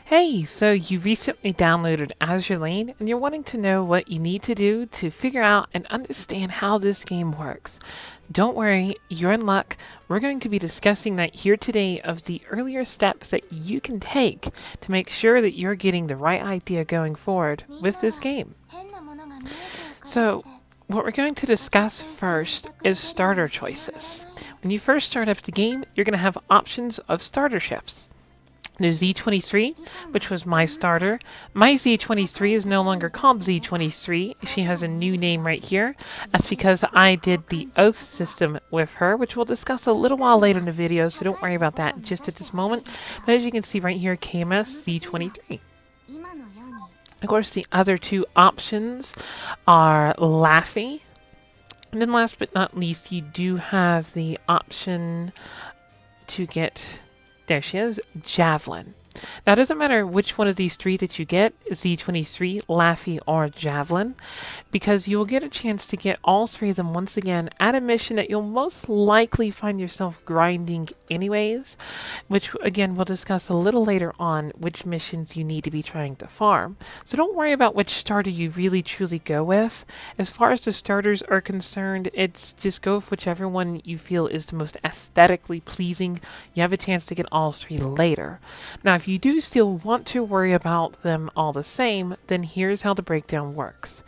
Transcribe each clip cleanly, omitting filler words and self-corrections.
Hey, so you recently downloaded Azure Lane and you're wanting to know what you need to do to figure out and understand how this game works. Don't worry, you're in luck. We're going to be discussing that here today of the earlier steps that you can take to make sure that you're getting the right idea going forward with this game. So, what we're going to discuss first is starter choices. When you first start up the game, you're going to have options of starter ships. There's Z23, which was my starter. My Z23 is no longer called Z23. She has a new name right here. That's because I did the oath system with her, which we'll discuss a little while later in the video, so don't worry about that just at this moment. But as you can see right here, KMS Z23. Of course, the other two options are Laffy. And then last but not least, you do have the option to get... There she is, Javelin. Now, it doesn't matter which one of these three that you get, Z23, Laffy, or Javelin, because you will get a chance to get all three of them once again at a mission that you'll most likely find yourself grinding anyways, which, again, we'll discuss a little later on which missions you need to be trying to farm. So don't worry about which starter you really truly go with. As far as the starters are concerned, it's just go with whichever one you feel is the most aesthetically pleasing. You have a chance to get all three later. Now, if you do still want to worry about them all the same, then here's how the breakdown works.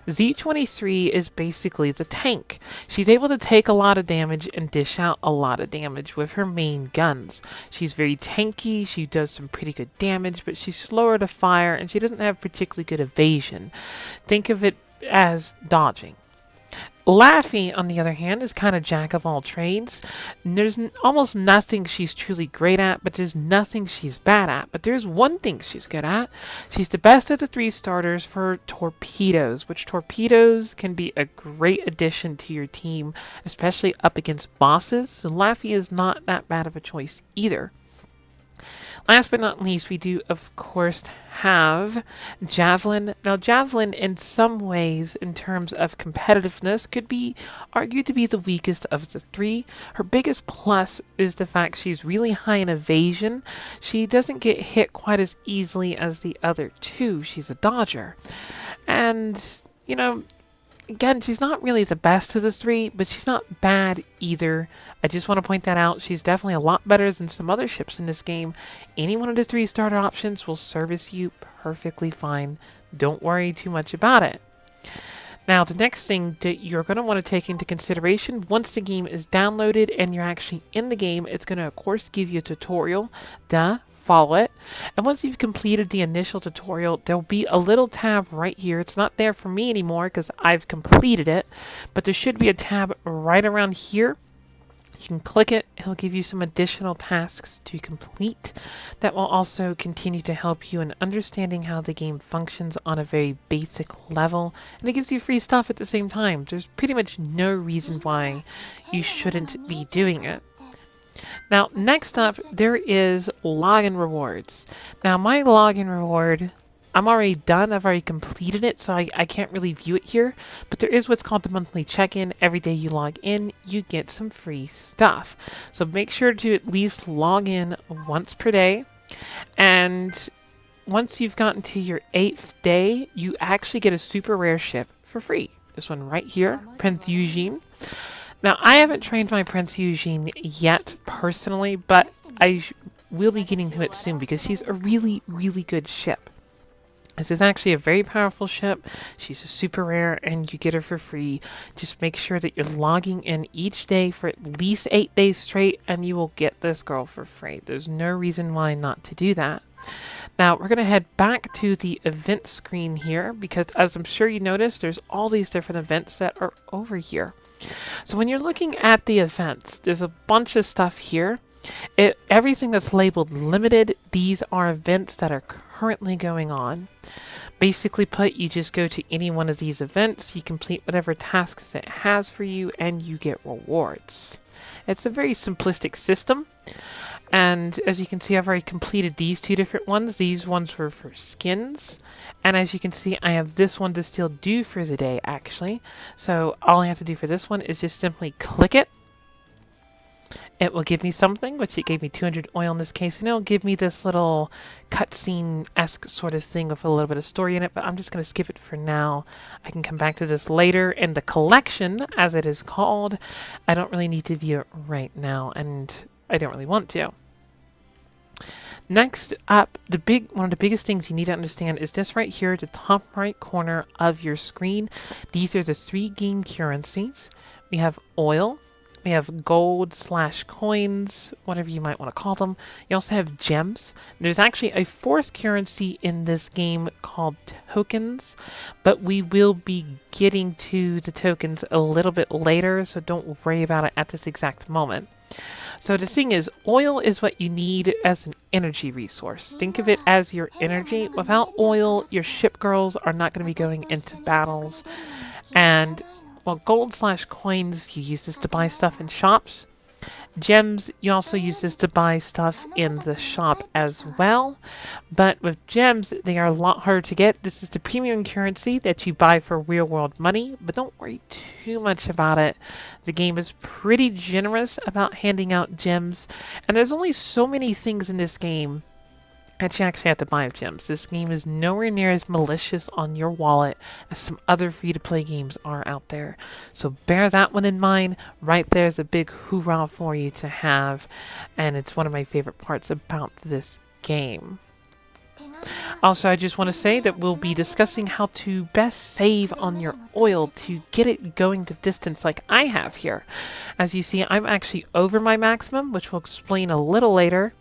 Z23 is basically the tank. She's able to take a lot of damage and dish out a lot of damage with her main guns. She's very tanky, she does some pretty good damage, but she's slower to fire and she doesn't have particularly good evasion. Think of it as dodging. Laffy, on the other hand, is kind of jack of all trades. There's almost nothing she's truly great at, but there's nothing she's bad at. But there's one thing she's good at. She's the best of the three starters for torpedoes, which torpedoes can be a great addition to your team, especially up against bosses. So Laffy is not that bad of a choice either. Last but not least, we do, of course, have Javelin. Now, Javelin, in some ways, in terms of competitiveness, could be argued to be the weakest of the three. Her biggest plus is the fact she's really high in evasion. She doesn't get hit quite as easily as the other two. She's a dodger. And, you know, again, she's not really the best of the three, but she's not bad either. I just want to point that out. She's definitely a lot better than some other ships in this game. Any one of the three starter options will service you perfectly fine. Don't worry too much about it. Now, the next thing that you're going to want to take into consideration, once the game is downloaded and you're actually in the game, it's going to, of course, give you a tutorial. Follow it. And once you've completed the initial tutorial, there'll be a little tab right here. It's not there for me anymore because I've completed it, but there should be a tab right around here. You can click it. It'll give you some additional tasks to complete that will also continue to help you in understanding how the game functions on a very basic level. And it gives you free stuff at the same time. There's pretty much no reason why you shouldn't be doing it. Now, next up, there is login rewards. Now, my login reward, I'm already done. I've already completed it, so I can't really view it here. But there is what's called the monthly check-in. Every day you log in, you get some free stuff. So make sure to at least log in once per day. And once you've gotten to your 8th day, you actually get a super rare ship for free. This one right here, Prince Eugene. Now, I haven't trained my Prince Eugene yet, personally, but I will be getting to it soon because she's a really, really good ship. This is actually a very powerful ship. She's a super rare, and you get her for free. Just make sure that you're logging in each day for at least 8 days straight, and you will get this girl for free. There's no reason why not to do that. Now, we're going to head back to the event screen here because, as I'm sure you noticed, there's all these different events that are over here. So when you're looking at the events, there's a bunch of stuff here. Everything that's labeled limited, these are events that are currently going on. Basically put, you just go to any one of these events, you complete whatever tasks it has for you, and you get rewards. It's a very simplistic system. And as you can see, I've already completed these two different ones. These ones were for skins. And as you can see, I have this one to still do for the day, actually. So all I have to do for this one is just simply click it. it will give me something, which it gave me 200 oil in this case, and it'll give me this little cutscene-esque sort of thing with a little bit of story in it, but I'm just going to skip it for now. I can come back to this later in the collection, as it is called. I don't really need to view it right now, and I don't really want to. Next up, one of the biggest things you need to understand is this right here, the top right corner of your screen. These are the 3 game currencies. We have oil, we have gold/coins, whatever you might want to call them. You also have gems. There's actually a 4th currency in this game called tokens, but we will be getting to the tokens a little bit later, so don't worry about it at this exact moment. So the thing is, oil is what you need as an energy resource. Think of it as your energy. Without oil, your ship girls are not going to be going into battles. And, well, gold/coins, you use this to buy stuff in shops. Gems, you also use this to buy stuff in the shop as well. But with gems, they are a lot harder to get. This is the premium currency that you buy for real world money, but don't worry too much about it. The game is pretty generous about handing out gems, and there's only so many things in this game that you actually have to buy gems. This game is nowhere near as malicious on your wallet as some other free-to-play games are out there. So bear that one in mind. Right there is a big hoorah for you to have, and it's one of my favorite parts about this game. Also, I just want to say that we'll be discussing how to best save on your oil to get it going the distance like I have here. As you see, I'm actually over my maximum, which we'll explain a little later.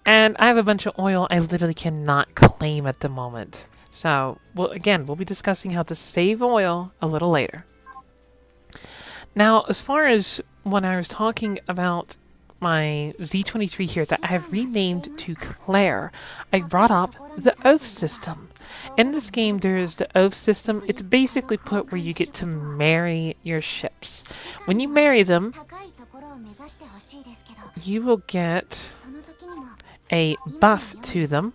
And I have a bunch of oil I literally cannot claim at the moment. So, we'll be discussing how to save oil a little later. Now, as far as when I was talking about my Z23 here that I have renamed to Claire, I brought up the oath system. In this game, there is the oath system. It's basically put where you get to marry your ships. When you marry them, you will get a buff to them.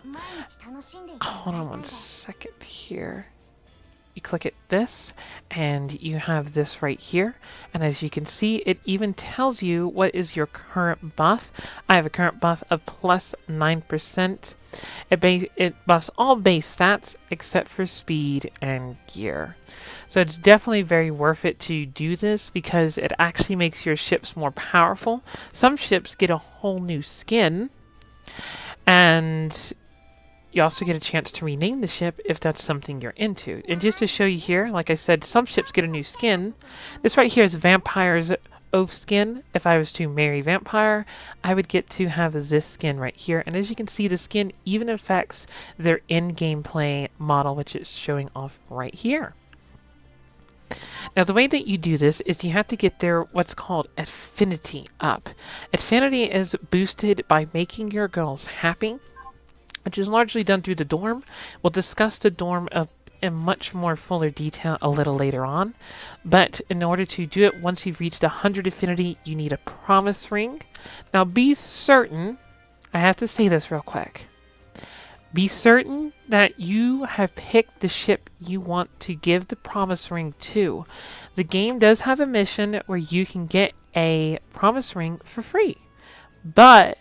Hold on one second here. You click this, and you have this right here. And as you can see, it even tells you what is your current buff. I have a current buff of plus 9%. It buffs all base stats except for speed and gear. So it's definitely very worth it to do this because it actually makes your ships more powerful. Some ships get a whole new skin, and you also get a chance to rename the ship if that's something you're into. And just to show you here, like I said, some ships get a new skin. This right here is Vampire's Oath skin. If I was to marry Vampire, I would get to have this skin right here. And as you can see, the skin even affects their in-game play model, which is showing off right here. Now, the way that you do this is you have to get their what's called affinity up. Affinity is boosted by making your girls happy, which is largely done through the dorm. We'll discuss the dorm in much more fuller detail a little later on. But in order to do it, once you've reached 100 affinity, you need a promise ring. Now, be certain, I have to say this real quick. Be certain that you have picked the ship you want to give the promise ring to. The game does have a mission where you can get a promise ring for free, but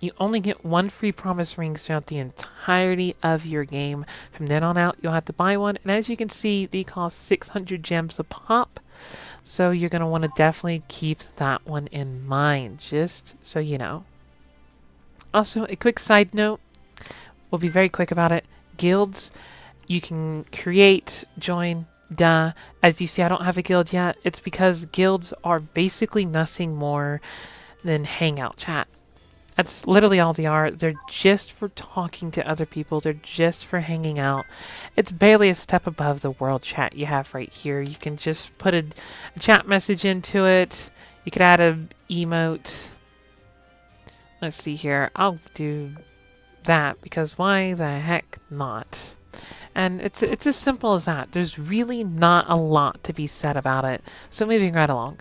you only get one free promise ring throughout the entirety of your game. From then on out, you'll have to buy one, and as you can see, they cost 600 gems a pop, so you're going to want to definitely keep that one in mind, just so you know. Also, a quick side note. We'll be very quick about it. Guilds, you can create, join, duh. As you see, I don't have a guild yet. It's because guilds are basically nothing more than hangout chat. That's literally all they are. They're just for talking to other people. They're just for hanging out. It's barely a step above the world chat you have right here. You can just put a chat message into it. You could add an emote. Let's see here. I'll do that because why the heck not? And it's as simple as that. There's really not a lot to be said about it. So moving right along.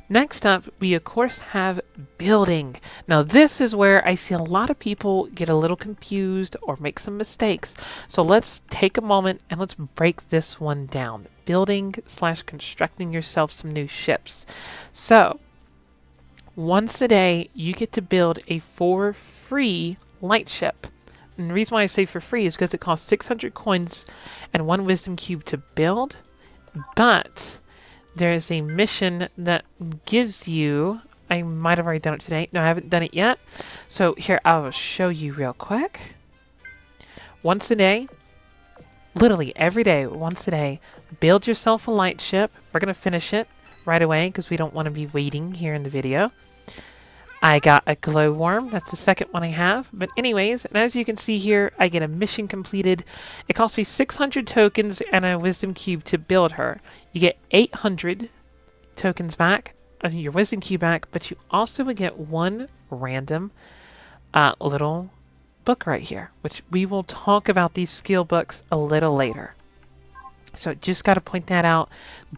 Next up, we of course have building. Now this is where I see a lot of people get a little confused or make some mistakes. So let's take a moment and let's break this one down. Building / constructing yourself some new ships. So Once a day, you get to build a for free lightship. And the reason why I say for free is because it costs 600 coins and 1 wisdom cube to build. But there is a mission that gives you... I might have already done it today. No, I haven't done it yet. So here, I will show you real quick. Once a day, literally every day, once a day, build yourself a lightship. We're going to finish it right away because we don't want to be waiting here in the video. I got a glowworm. That's the second one I have. But anyways, and as you can see here, I get a mission completed. It cost me 600 tokens and a wisdom cube to build her. You get 800 tokens back, your wisdom cube back, but you also would get 1 random little book right here, which we will talk about these skill books a little later. So just got to point that out.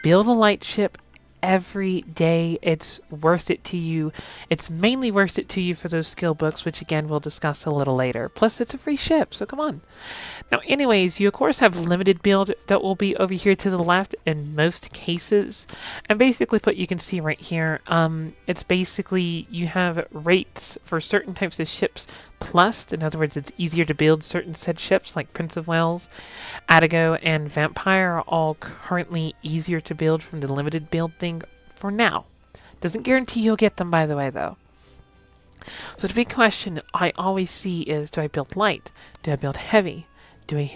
Build a lightship every day. It's worth it to you. It's mainly worth it to you for those skill books, which again we'll discuss a little later. Plus it's a free ship, so come on. Now anyways, you of course have limited build that will be over here to the left in most cases. And basically what you can see right here, it's basically you have rates for certain types of ships plus. In other words, it's easier to build certain said ships like Prince of Wales, Atago, and Vampire are all currently easier to build from the limited build thing for now. Doesn't guarantee you'll get them, by the way, though. So the big question I always see is, do I build light? Do I build heavy? Do I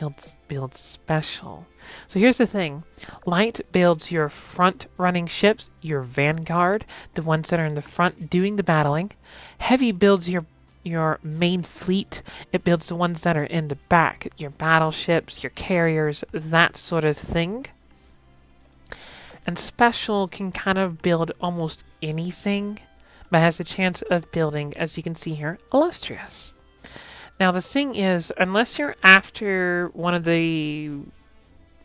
build special? So here's the thing. Light builds your front-running ships, your vanguard, the ones that are in the front doing the battling. Heavy builds your main fleet. It builds the ones that are in the back, your battleships, your carriers, that sort of thing. And special can kind of build almost anything, but has a chance of building, as you can see here, illustrious. Now the thing is, unless you're after one of the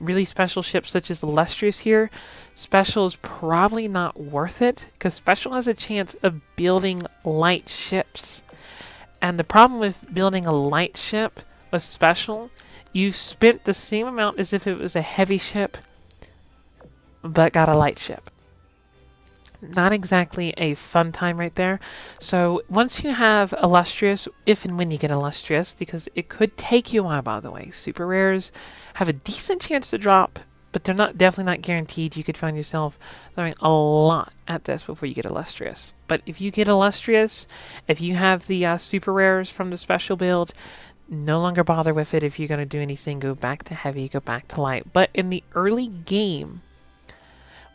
really special ships such as illustrious here, special is probably not worth it, because special has a chance of building light ships. And the problem with building a light ship with special, you've spent the same amount as if it was a heavy ship, but got a light ship. Not exactly a fun time right there. So once you have illustrious, if and when you get illustrious, because it could take you a while, by the way. Super rares have a decent chance to drop, but they're definitely not guaranteed. You could find yourself throwing a lot at this before you get illustrious. But if you get illustrious, if you have the super rares from the special build, no longer bother with it. If you're going to do anything, go back to heavy, go back to light. But in the early game,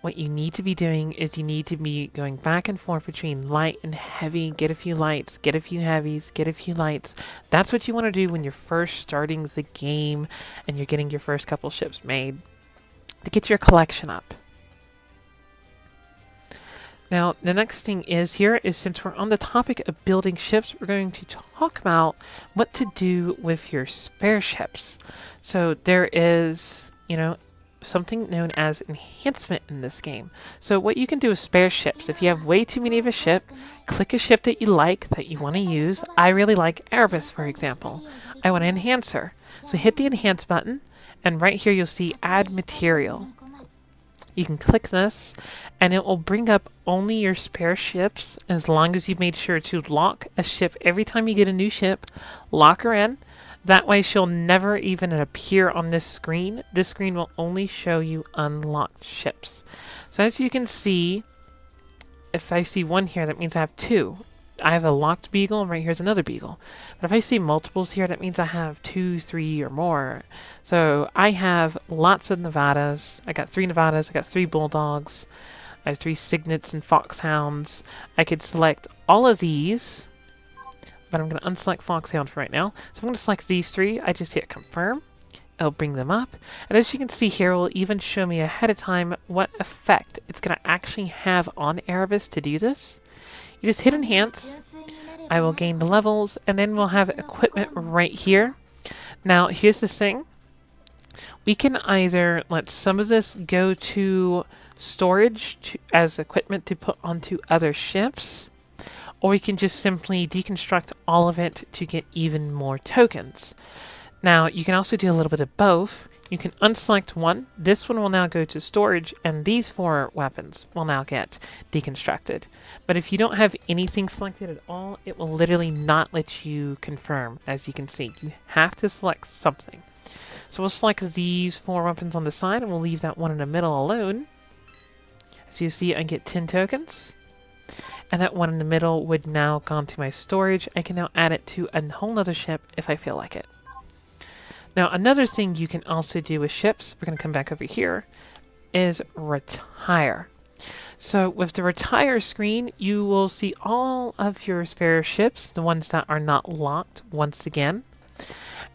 what you need to be doing is you need to be going back and forth between light and heavy. Get a few lights, get a few heavies, get a few lights. That's what you want to do when you're first starting the game and you're getting your first couple ships made to get your collection up. Now, the next thing is here is, since we're on the topic of building ships, we're going to talk about what to do with your spare ships. So there is, something known as enhancement in this game. So what you can do with spare ships, if you have way too many of a ship, click a ship that you like, that you want to use. I really like Erebus, for example. I want to enhance her. So hit the enhance button, and right here you'll see add material. You can click this, and it will bring up only your spare ships, as long as you've made sure to lock a ship every time you get a new ship. Lock her in. That way she'll never even appear on this screen. This screen will only show you unlocked ships. So as you can see, if I see one here, that means I have two. I have a locked beagle, and right here's another beagle. But if I see multiples here, that means I have 2, 3, or more. So I have lots of Nevadas. I got 3 Nevadas, I got 3 bulldogs, I have 3 cygnets and foxhounds. I could select all of these, but I'm going to unselect foxhound for right now. So I'm going to select these 3. I just hit confirm. It'll bring them up. And as you can see here, it will even show me ahead of time what effect it's going to actually have on Erebus to do this. You just hit enhance. I will gain the levels, and then we'll have equipment right here. Now, here's the thing. We can either let some of this go to storage as equipment to put onto other ships, or we can just simply deconstruct all of it to get even more tokens. Now, you can also do a little bit of both. you can unselect one. This one will now go to storage, and these 4 weapons will now get deconstructed. But if you don't have anything selected at all, it will literally not let you confirm, as you can see. You have to select something. So we'll select these 4 weapons on the side, and we'll leave that one in the middle alone. As you see, I get 10 tokens. And that one in the middle would now go to my storage. I can now add it to a whole nother ship if I feel like it. Now, another thing you can also do with ships, we're going to come back over here, is retire. So with the retire screen, you will see all of your spare ships, the ones that are not locked once again.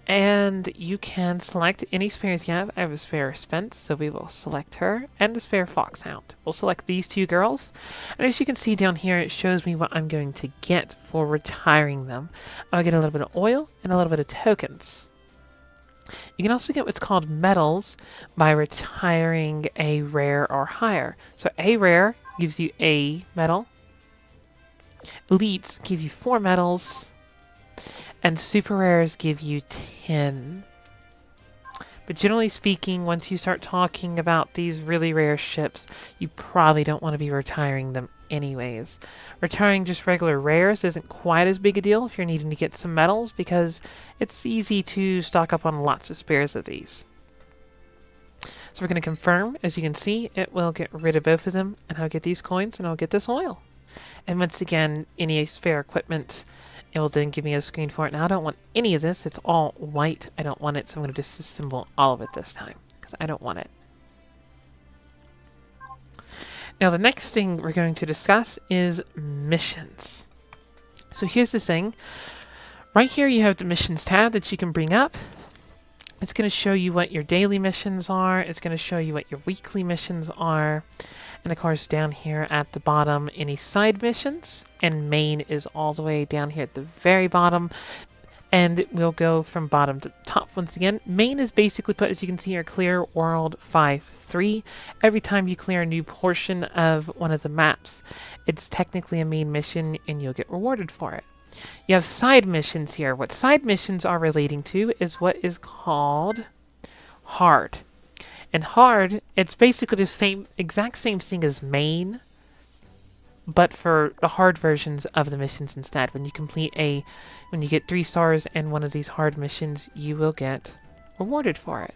And you can select any spares you have. I have a spare Spence, so we will select her, and a spare Foxhound. We'll select these 2 girls. And as you can see down here, it shows me what I'm going to get for retiring them. I'll get a little bit of oil and a little bit of tokens. You can also get what's called medals by retiring a rare or higher. So a rare gives you a medal. Elites give you 4 medals. And super rares give you 10. But generally speaking, once you start talking about these really rare ships, you probably don't want to be retiring them anyways. Retiring just regular rares isn't quite as big a deal if you're needing to get some medals, because it's easy to stock up on lots of spares of these. So we're going to confirm. As you can see, it will get rid of both of them, and I'll get these coins, and I'll get this oil. And once again, any spare equipment, it will then give me a screen for it. Now, I don't want any of this. It's all white. I don't want it, so I'm going to disassemble all of it this time, because I don't want it. Now, the next thing we're going to discuss is missions. So here's the thing. Right here, you have the missions tab that you can bring up. It's going to show you what your daily missions are. It's going to show you what your weekly missions are. And of course, down here at the bottom, any side missions. And main is all the way down here at the very bottom. And we'll go from bottom to top once again. Main is basically put, as you can see here, clear world 5-3. Every time you clear a new portion of one of the maps, it's technically a main mission and you'll get rewarded for it. You have side missions here. What side missions are relating to is what is called hard. And hard, it's basically the exact same thing as main, but for the hard versions of the missions instead. When you get 3 stars in one of these hard missions, you will get rewarded for it.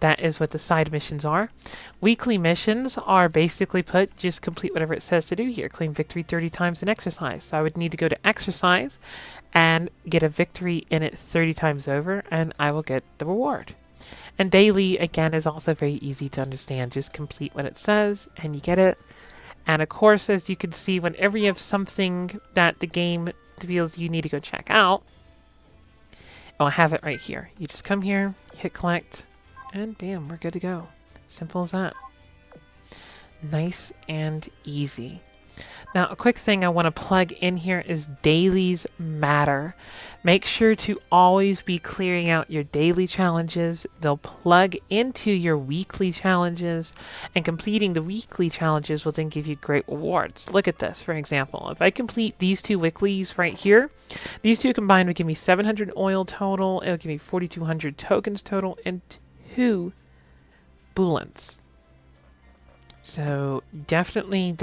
That is what the side missions are. Weekly missions are basically put, just complete whatever it says to do here. Claim victory 30 times in exercise. So I would need to go to exercise and get a victory in it 30 times over, and I will get the reward. And daily, again, is also very easy to understand. Just complete what it says, and you get it. And of course, as you can see, whenever you have something that the game feels you need to go check out, I'll have it right here. You just come here, hit collect, and bam, we're good to go. Simple as that. Nice and easy. Now, a quick thing I want to plug in here is dailies matter. Make sure to always be clearing out your daily challenges. They'll plug into your weekly challenges, and completing the weekly challenges will then give you great rewards. Look at this, for example. If I complete these 2 weeklies right here, these 2 combined would give me 700 oil total. It would give me 4,200 tokens total and 2 bullets. So definitely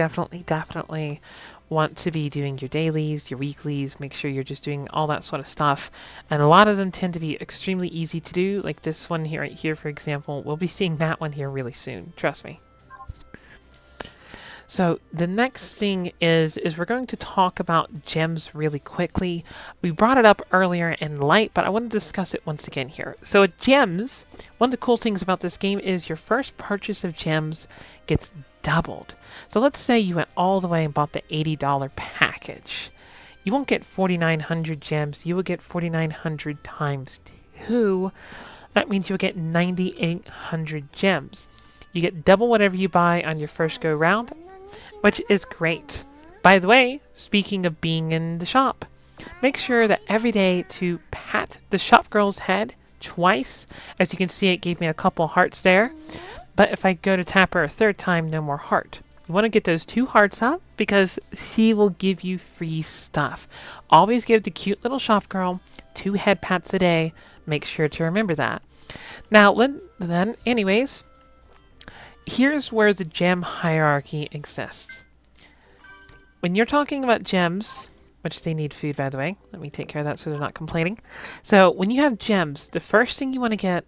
want to be doing your dailies, your weeklies. Make sure you're just doing all that sort of stuff. And a lot of them tend to be extremely easy to do. Like this one here, right here, for example. We'll be seeing that one here really soon. Trust me. So the next thing is we're going to talk about gems really quickly. We brought it up earlier in light, but I want to discuss it once again here. So with gems, one of the cool things about this game is your first purchase of gems gets doubled. So let's say you went all the way and bought the $80 package. You won't get 4,900 gems. You will get 4,900 times 2. That means you'll get 9,800 gems. You get double whatever you buy on your first go round, which is great. By the way, speaking of being in the shop, make sure that every day to pat the shop girl's head twice. As you can see, it gave me a couple hearts there. But if I go to tap her a 3rd time, no more heart. You want to get those 2 hearts up because she will give you free stuff. Always give the cute little shop girl 2 head pats a day. Make sure to remember that. Now, then, anyways, here's where the gem hierarchy exists. When you're talking about gems, which they need food, by the way. Let me take care of that so they're not complaining. So when you have gems, the first thing you want to get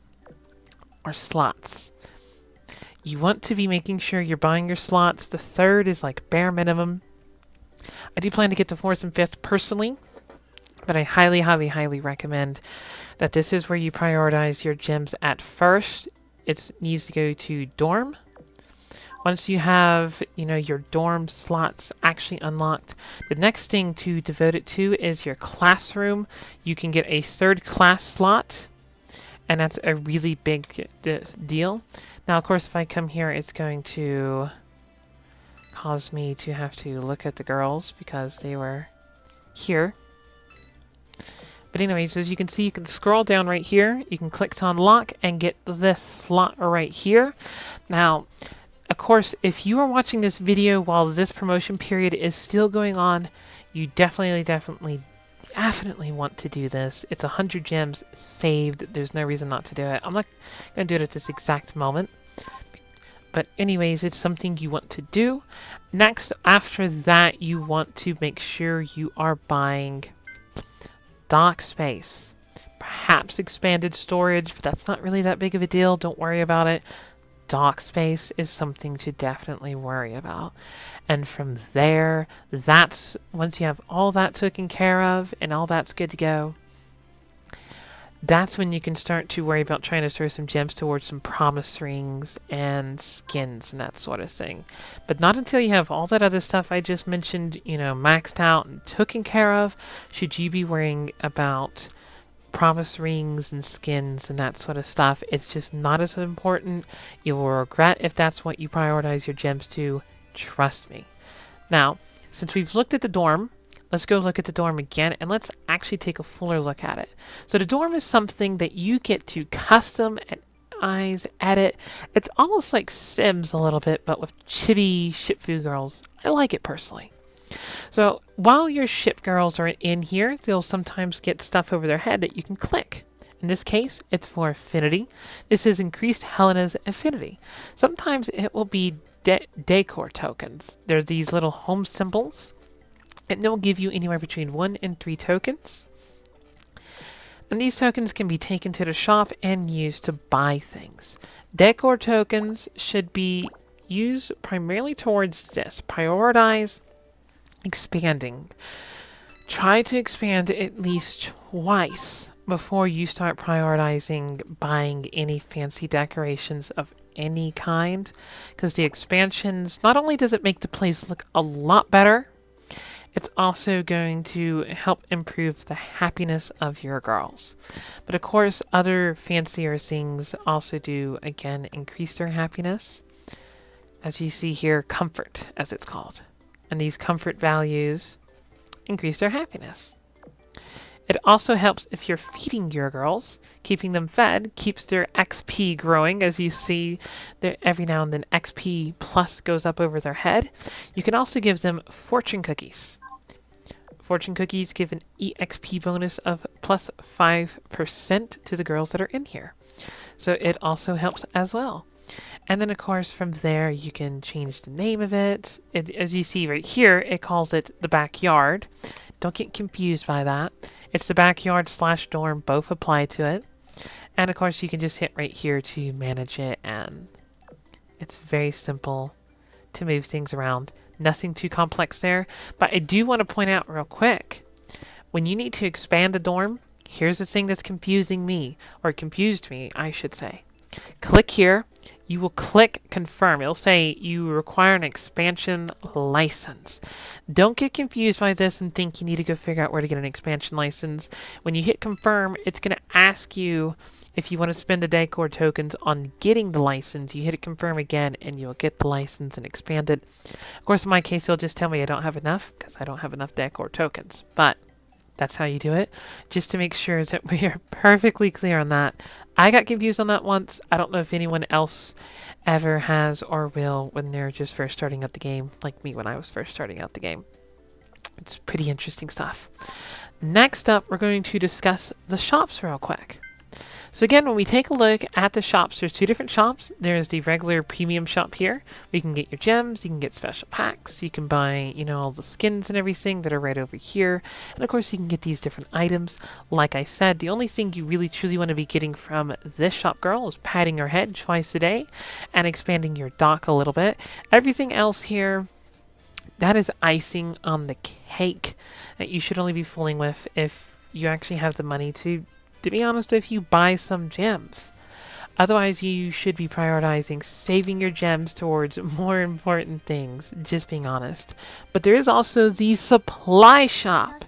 are slots. You want to be making sure you're buying your slots. The third is like bare minimum. I do plan to get to 4th and 5th personally, but I highly, highly, highly recommend that this is where you prioritize your gems at first. It needs to go to dorm. Once you have, your dorm slots actually unlocked, the next thing to devote it to is your classroom. You can get a 3rd class slot, and that's a really big deal. Now, of course, if I come here, it's going to cause me to have to look at the girls because they were here. But anyways, as you can see, you can scroll down right here. You can click to unlock and get this slot right here. Now, of course, if you are watching this video while this promotion period is still going on, you definitely want to do this. It's 100 gems saved. There's no reason not to do it. I'm not going to do it at this exact moment. But anyways, it's something you want to do. Next, after that, you want to make sure you are buying dock space. Perhaps expanded storage, but that's not really that big of a deal. Don't worry about it. Dock space is something to definitely worry about. And from there, that's once you have all that taken care of and all that's good to go, that's when you can start to worry about trying to throw some gems towards some promise rings and skins and that sort of thing. But not until you have all that other stuff I just mentioned, maxed out and taken care of, should you be worrying about promise rings and skins and that sort of stuff. It's just not as important. You will regret if that's what you prioritize your gems to. Trust me. Now, since we've looked at the dorm, let's go look at the dorm again, and let's actually take a fuller look at it. So the dorm is something that you get to custom and edit. It's almost like Sims a little bit, but with chibi Shipfus girls. I like it personally. So while your ship girls are in here, they'll sometimes get stuff over their head that you can click. In this case, it's for affinity. This is increased Helena's affinity. Sometimes it will be decor tokens. They're these little home symbols, and they'll give you anywhere between 1 and 3 tokens. And these tokens can be taken to the shop and used to buy things. Decor tokens should be used primarily towards this. Prioritize expanding. Try to expand at least twice before you start prioritizing buying any fancy decorations of any kind, because the expansions, not only does it make the place look a lot better, it's also going to help improve the happiness of your girls. But of course, other fancier things also do, again, increase their happiness. As you see here, comfort, as it's called. And these comfort values increase their happiness. It also helps if you're feeding your girls. Keeping them fed keeps their XP growing. As you see, every now and then XP plus goes up over their head. You can also give them fortune cookies. Fortune cookies give an EXP bonus of plus 5% to the girls that are in here. So it also helps as well. And then, of course, from there, you can change the name of it. As you see right here, it calls it the backyard. Don't get confused by that. It's the backyard / dorm. Both apply to it. And, of course, you can just hit right here to manage it. And it's very simple to move things around. Nothing too complex there. But I do want to point out real quick, when you need to expand a dorm, here's the thing that's confusing me, or confused me, I should say. Click here. You will click confirm. It'll say you require an expansion license. Don't get confused by this and think you need to go figure out where to get an expansion license. When you hit confirm, it's going to ask you if you want to spend the decor tokens on getting the license. You hit it confirm again and you'll get the license and expand it. Of course, in my case, it'll just tell me I don't have enough because I don't have enough decor tokens. But That's how you do it. Just to make sure that we are perfectly clear on that. I got confused on that once. I don't know if anyone else ever has or will when they're just first starting out the game, like me when I was first starting out the game. It's pretty interesting stuff. Next up, we're going to discuss the shops real quick. So again, when we take a look at the shops, there's two different shops. There's the regular premium shop here. You can get your gems, you can get special packs, you can buy, you know, all the skins and everything that are right over here. And of course, you can get these different items. Like I said, the only thing you really truly want to be getting from this shop girl is patting your head twice a day and expanding your dock a little bit. Everything else here, that is icing on the cake that you should only be fooling with if you actually have the money to be honest, if you buy some gems. Otherwise, you should be prioritizing saving your gems towards more important things, just being honest. But there is also the supply shop.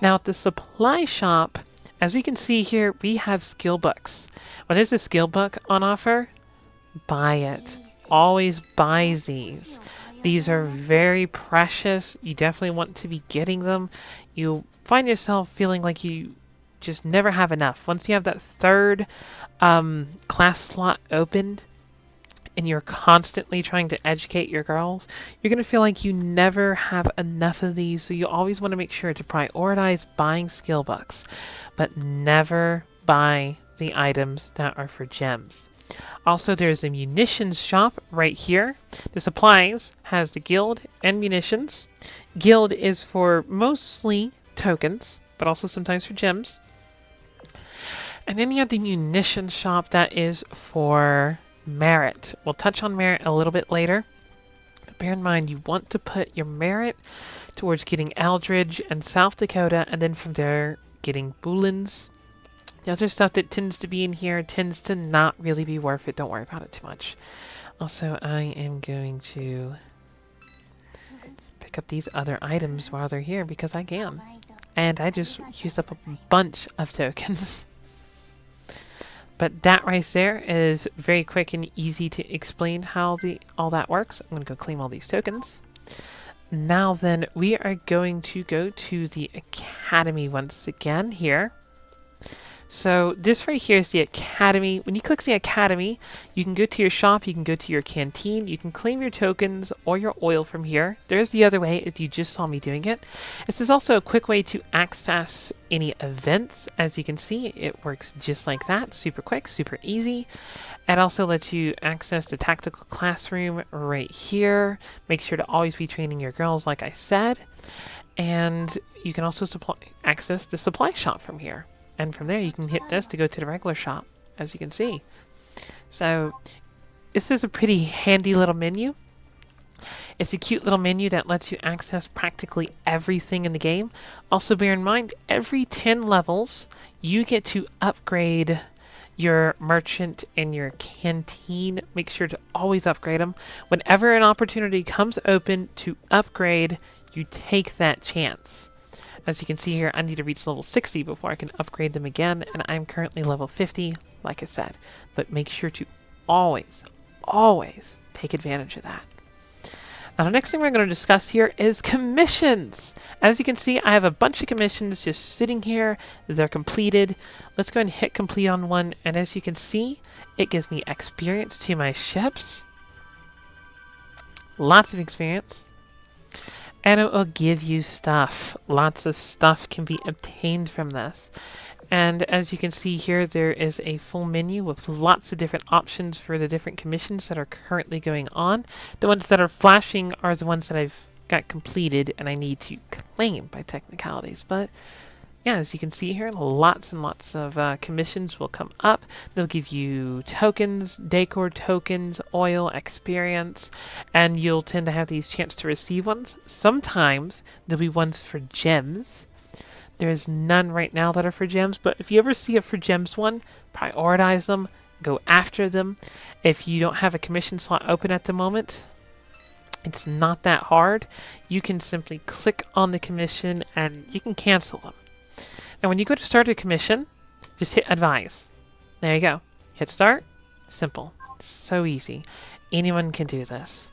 Now, at the supply shop, as we can see here, we have skill books. When there's a skill book on offer, buy it. Always buy these. These are very precious. You definitely want to be getting them. You find yourself feeling like you just never have enough. Once you have that third class slot opened and you're constantly trying to educate your girls, you're going to feel like you never have enough of these. So you always want to make sure to prioritize buying skill books, but never buy the items that are for gems. Also, there's a munitions shop right here. The supplies has the guild and munitions. Guild is for mostly tokens, but also sometimes for gems. And then you have the munitions shop that is for merit. We'll touch on merit a little bit later. But bear in mind, you want to put your merit towards getting Eldridge and South Dakota, and then from there, getting Boolins. The other stuff that tends to be in here tends to not really be worth it. Don't worry about it too much. Also, I am going to pick up these other items while they're here because I can. And I just used up a bunch of tokens. But that right there is very quick and easy to explain how all that works. I'm going to go claim all these tokens. Now then, we are going to go to the academy once again here. So this right here is the academy. When you click the academy, you can go to your shop, you can go to your canteen, you can claim your tokens or your oil from here. There's the other way, as you just saw me doing it. This is also a quick way to access any events. As you can see, it works just like that. Super quick, super easy. It also lets you access the tactical classroom right here. Make sure to always be training your girls, like I said. And you can also access the supply shop from here. And from there, you can hit this to go to the regular shop, as you can see. So this is a pretty handy little menu. It's a cute little menu that lets you access practically everything in the game. Also, bear in mind, every 10 levels, you get to upgrade your merchant and your canteen. Make sure to always upgrade them. Whenever an opportunity comes open to upgrade, you take that chance. As you can see here, I need to reach level 60 before I can upgrade them again, and I'm currently level 50, like I said. But make sure to always, always take advantage of that. Now, the next thing we're going to discuss here is commissions. As you can see, I have a bunch of commissions just sitting here. They're completed. Let's go ahead and hit complete on one, and as you can see, it gives me experience to my ships. Lots of experience. And it will give you stuff. Lots of stuff can be obtained from this. And as you can see here, there is a full menu with lots of different options for the different commissions that are currently going on. The ones that are flashing are the ones that I've got completed and I need to claim by technicalities. But yeah, as you can see here, lots and lots of commissions will come up. They'll give you tokens, decor tokens, oil, experience, and you'll tend to have these chance to receive ones. Sometimes there'll be ones for gems. There's none right now that are for gems, but if you ever see a for gems one, prioritize them, go after them. If you don't have a commission slot open at the moment, it's not that hard. You can simply click on the commission and you can cancel them. Now, when you go to start a commission, just hit advise. There you go. Hit start. Simple. So easy. Anyone can do this.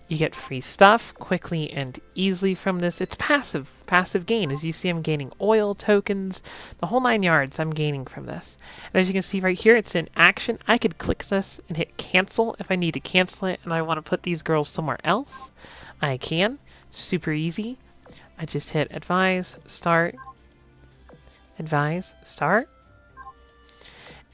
You get free stuff quickly and easily from this. It's passive gain. As you see, I'm gaining oil, tokens, the whole 9 yards I'm gaining from this. And as you can see right here, it's in action. I could click this and hit cancel if I need to cancel it and I want to put these girls somewhere else. I can. Super easy. I just hit advise, start, advise, start,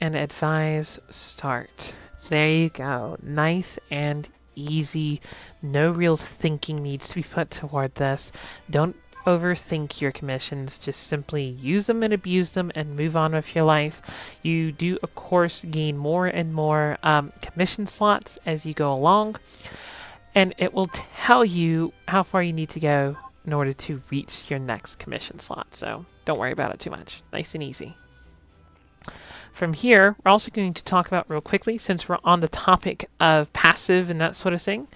and advise, start. There you go. Nice and easy. No real thinking needs to be put toward this. Don't overthink your commissions. Just simply use them and abuse them and move on with your life. You do, of course, gain more and more commission slots as you go along, and it will tell you how far you need to go in order to reach your next commission slot. So don't worry about it too much. Nice and easy. From here, we're also going to talk about real quickly, since we're on the topic of passive and that sort of thing,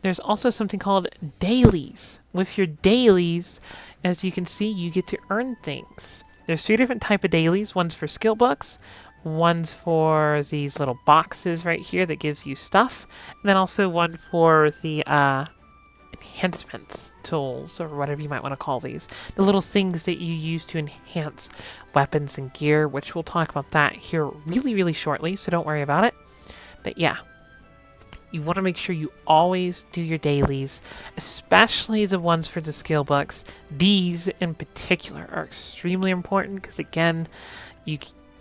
there's also something called dailies. With your dailies, as you can see, you get to earn things. There's 3 different type of dailies. One's for skill books, one's for these little boxes right here that gives you stuff, and then also one for the enhancements tools, or whatever you might want to call these. The little things that you use to enhance weapons and gear, which we'll talk about that here really shortly, so don't worry about it. But yeah, you want to make sure you always do your dailies, especially the ones for the skill books. These in particular are extremely important because, again,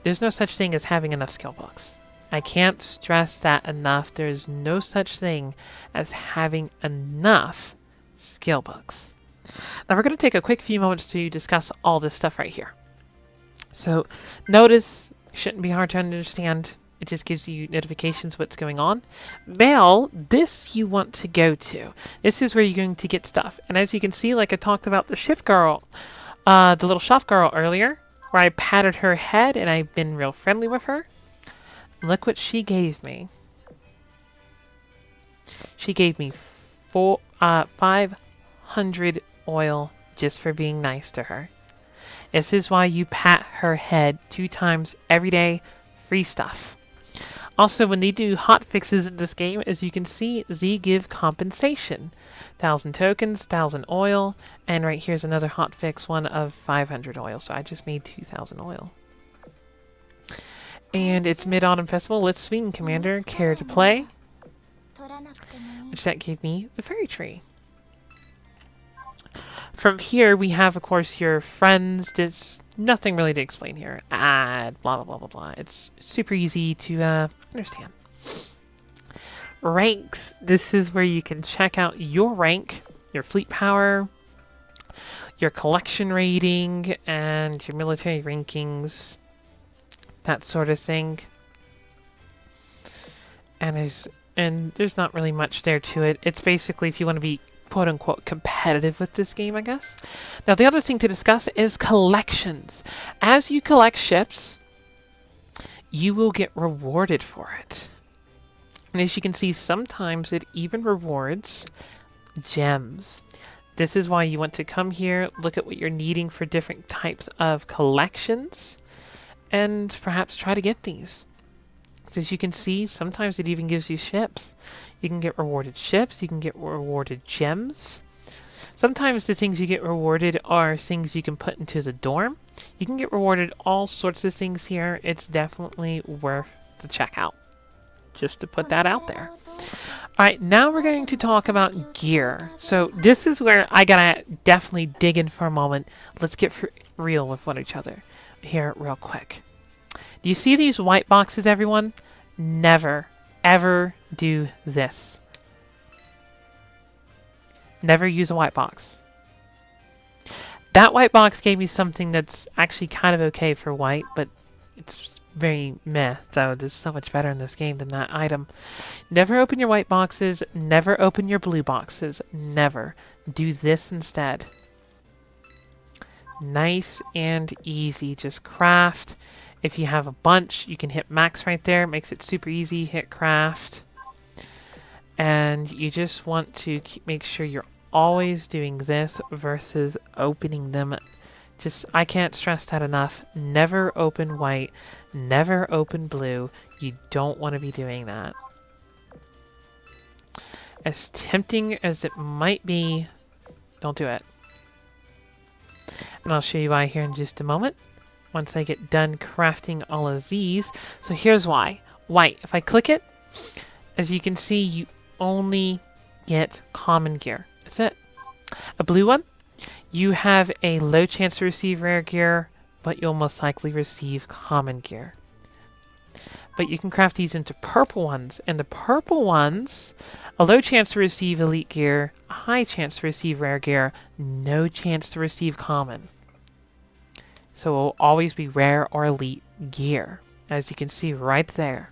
there's no such thing as having enough skill books. I can't stress that enough. There's no such thing as having enough skill books. Now we're going to take a quick few moments to discuss all this stuff right here. So notice, it shouldn't be hard to understand. It just gives you notifications what's going on. Mail, this you want to go to. This is where you're going to get stuff. And as you can see, like I talked about the shift girl, the little shop girl earlier, where I patted her head and I've been real friendly with her. Look what she gave me. She gave me 500 oil just for being nice to her. This is why you pat her head 2 times every day. Free stuff. Also, when they do hot fixes in this game, as you can see, they give compensation. 1,000 tokens, 1,000 oil, and right here's another hot fix one of 500 oil. So I just made 2,000 oil. And it's Mid-Autumn Festival. Let's swing, Commander. Care to play? Which that gave me the fairy tree. From here, we have, of course, your friends. There's nothing really to explain here. Add, blah, blah, blah, blah, blah. It's super easy to understand. Ranks. This is where you can check out your rank, your fleet power, your collection rating, and your military rankings. That sort of thing. And there's not really much there to it. It's basically if you want to be quote-unquote competitive with this game, I guess. Now, the other thing to discuss is collections. As you collect ships, you will get rewarded for it. And as you can see, sometimes it even rewards gems. This is why you want to come here, look at what you're needing for different types of collections, and perhaps try to get these. As you can see, sometimes it even gives you ships. You can get rewarded ships, you can get rewarded gems. Sometimes the things you get rewarded are things you can put into the dorm. You can get rewarded all sorts of things here. It's definitely worth the checkout. Just to put that out there. Alright, now we're going to talk about gear. So this is where I gotta definitely dig in for a moment. Let's get real with one each other here real quick. Do you see these white boxes, everyone? Never, ever do this. Never use a white box. That white box gave me something that's actually kind of okay for white, but it's very meh, though. There's so much better in this game than that item. Never open your white boxes. Never open your blue boxes. Never. Do this instead. Nice and easy. Just craft. If you have a bunch, you can hit max right there. It makes it super easy. Hit craft. And you just want to make sure you're always doing this versus opening them. Just, I can't stress that enough. Never open white. Never open blue. You don't want to be doing that. as tempting as it might be, don't do it. And I'll show you why here in just a moment, once I get done crafting all of these. So here's why. White, if I click it, as you can see, you only get common gear. That's it. A blue one, you have a low chance to receive rare gear, but you'll most likely receive common gear. But you can craft these into purple ones, and the purple ones, a low chance to receive elite gear, a high chance to receive rare gear, no chance to receive common. So it will always be rare or elite gear, as you can see right there.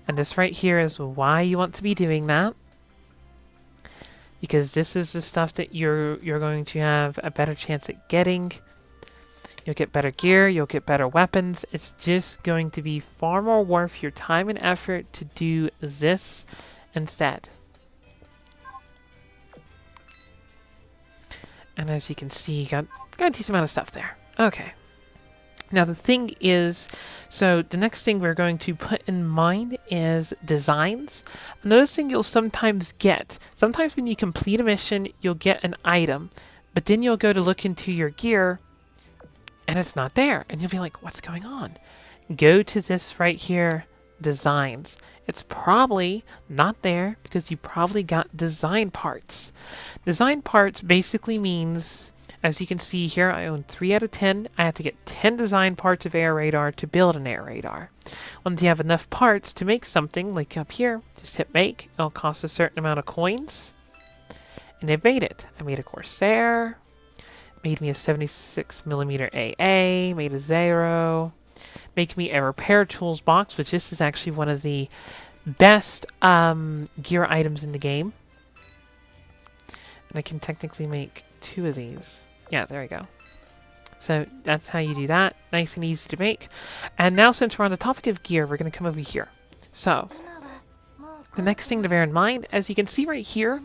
And this right here is why you want to be doing that, because this is the stuff that you're going to have a better chance at getting. You'll get better gear, you'll get better weapons. It's just going to be far more worth your time and effort to do this instead. And as you can see, got a decent amount of stuff there. Okay. Now the thing is, so the next thing we're going to put in mind is designs. Another thing you'll sometimes get, sometimes when you complete a mission, you'll get an item, but then you'll go to look into your gear and it's not there. And you'll be like, what's going on? Go to this right here, designs. It's probably not there because you probably got design parts. Design parts basically means, as you can see here, I own 3 out of 10. I have to get 10 design parts of air radar to build an air radar. Once you have enough parts to make something, like up here, just hit make. It'll cost a certain amount of coins. And I made it. I made a Corsair. Made me a 76mm AA. Made a Zero. Make me a repair tools box, which this is actually one of the best gear items in the game. And I can technically make 2 of these. Yeah, there we go. So that's how you do that. Nice and easy to make. And now since we're on the topic of gear, we're going to come over here. So the next thing to bear in mind, as you can see right here,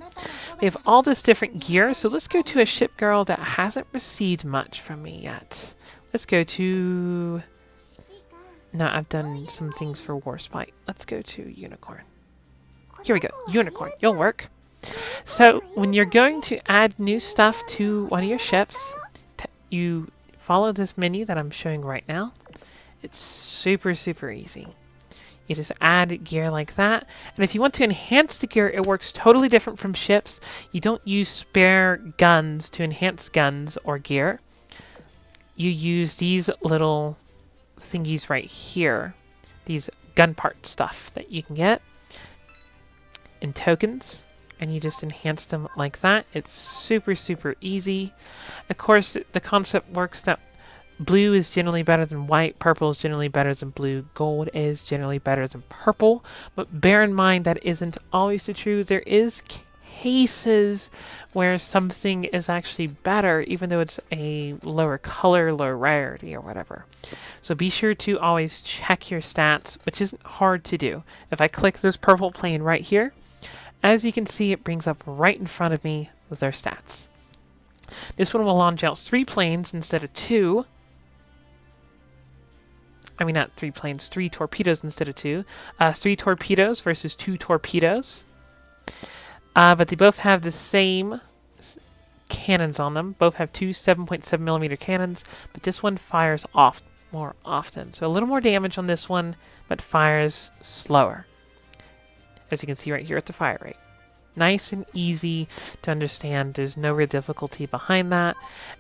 we have all this different gear. So let's go to a ship girl that hasn't received much from me yet. Let's go to... No, I've done some things for Warspite. Let's go to Unicorn. Here we go. Unicorn. You'll work. So when you're going to add new stuff to one of your ships, you follow this menu that I'm showing right now. It's super, super easy. You just add gear like that. And if you want to enhance the gear, it works totally different from ships. You don't use spare guns to enhance guns or gear. You use these little thingies right here. These gun part stuff that you can get in tokens. And you just enhance them like that. It's super, super easy. Of course, the concept works that blue is generally better than white, purple is generally better than blue, gold is generally better than purple. But bear in mind that isn't always the truth. There is cases where something is actually better, even though it's a lower color, lower rarity, or whatever. So be sure to always check your stats, which isn't hard to do. If I click this purple plane right here, as you can see, it brings up right in front of me with their stats. This one will launch out 3 planes instead of 2. I mean, not 3 planes, 3 torpedoes instead of 2. 3 torpedoes versus 2 torpedoes. But they both have the same cannons on them. Both have 2 7.7mm cannons, but this one fires off more often. So a little more damage on this one, but fires slower. As you can see right here at the fire rate. Nice and easy to understand. There's no real difficulty behind that.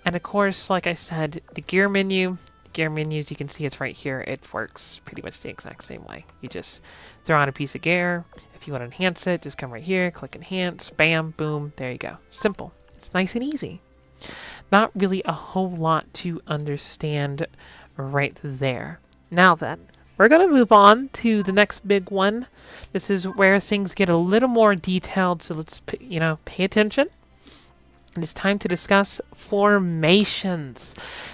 And of course, like I said, the gear menu, as you can see, it's right here. It works pretty much the exact same way. You just throw on a piece of gear. If you want to enhance it, just come right here, click enhance, bam, boom, there you go. Simple. It's nice and easy. Not really a whole lot to understand right there. Now then, we're going to move on to the next big one. This is where things get a little more detailed, so let's pay attention. It's time to discuss formations.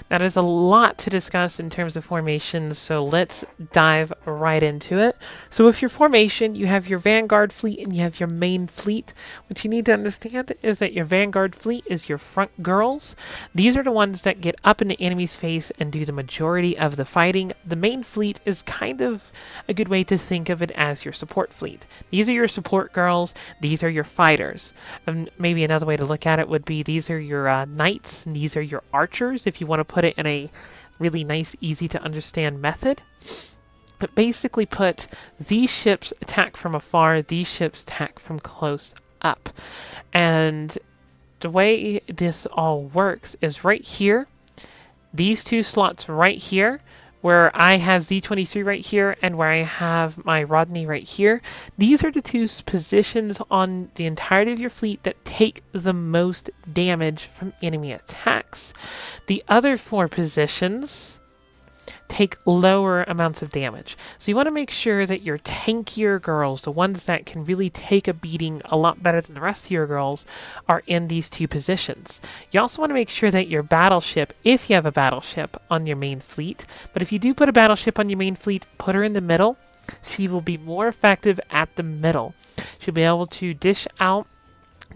Now, there's a lot to discuss in terms of formations, so let's dive right into it. So with your formation, you have your vanguard fleet and you have your main fleet. What you need to understand is that your vanguard fleet is your front girls. These are the ones that get up in the enemy's face and do the majority of the fighting. The main fleet is kind of a good way to think of it as your support fleet. These are your support girls. These are your fighters. And maybe another way to look at it would be these are your knights and these are your archers, if you want to put it in a really nice, easy to understand method. But basically put, these ships attack from afar, these ships attack from close up. And the way this all works is right here, these two slots right here, where I have Z23 right here and where I have my Rodney right here. These are the two positions on the entirety of your fleet that take the most damage from enemy attacks. The other 4 positions take lower amounts of damage. So you want to make sure that your tankier girls, the ones that can really take a beating a lot better than the rest of your girls, are in these 2 positions. You also want to make sure that your battleship, if you have a battleship on your main fleet, but if you do put a battleship on your main fleet, put her in the middle. She will be more effective at the middle. She'll be able to dish out